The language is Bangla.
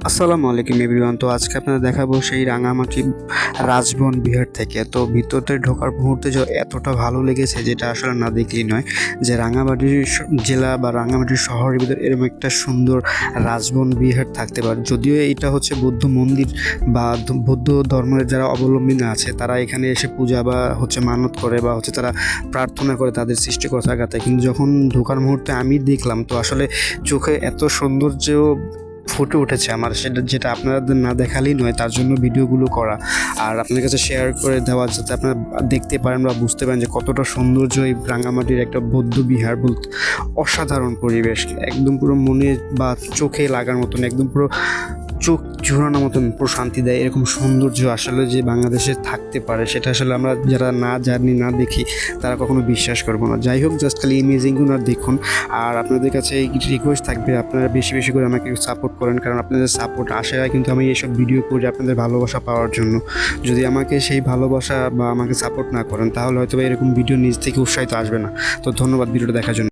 আসসালামু আলাইকুম এভরিওয়ান। তো আজকে আপনাদের দেখাবো সেই রাঙামাটি রাজবন বিহার থেকে। তো ভিতরতে ঢোকার মুহূর্তে যে এতটা ভালো লেগেছে যেটা আসলে না দেখলেই নয়, যে রাঙামাটি জেলা বা রাঙামাটি শহরের ভিতর এরকম একটা সুন্দর রাজবন বিহার থাকতে পারে। যদিও এটা হচ্ছে বৌদ্ধ মন্দির বা বৌদ্ধ ধর্মের যারা অবলম্বী আছে তারা এখানে এসে পূজা বা মানত করে বা তারা প্রার্থনা করে তাদের সৃষ্টিকর্তার কাছে। কিন্তু যখন ঢোকার মুহূর্তে আমি দেখলাম, তো আসলে চোখে এত সৌন্দর্য ফুটে উঠেছে আমার, যেটা আপনাদের না দেখালেই নয়, তার জন্য ভিডিওগুলো করা আর আপনাদের কাছে শেয়ার করে দেওয়া, যাতে আপনারা দেখতে পারেন বা বুঝতে পারেন যে কতটা সৌন্দর্য এই রাঙামাটির একটা বৌদ্ধ বিহার। বলতে অসাধারণ পরিবেশ, একদম পুরো মনে বা চোখে লাগার মতন, একদম পুরো চোখ ঝুরানোর মতন পুরো শান্তি দেয়। এরকম সৌন্দর্য আসলে যে বাংলাদেশে থাকতে পারে সেটা আসলে আমরা যারা না জানি না দেখি তারা কখনো বিশ্বাস করবো না। যাই হোক, জাস্ট খালি ইমেজিংগুলো দেখুন। আর আপনাদের কাছে এই রিকোয়েস্ট থাকবে, আপনারা বেশি বেশি করে আমাকে সাপোর্ট করেন, কারণ আপনাদের সাপোর্ট আশায় কিন্তু আমি এইসব ভিডিও করি আপনাদের ভালোবাসা পাওয়ার জন্য। যদি আমাকে সেই ভালোবাসা বা আমাকে সাপোর্ট না করেন তাহলে হয়তো এরকম ভিডিও নিজ থেকে উৎসাহিত আসবে না। তো ধন্যবাদ ভিডিওটা দেখার জন্য।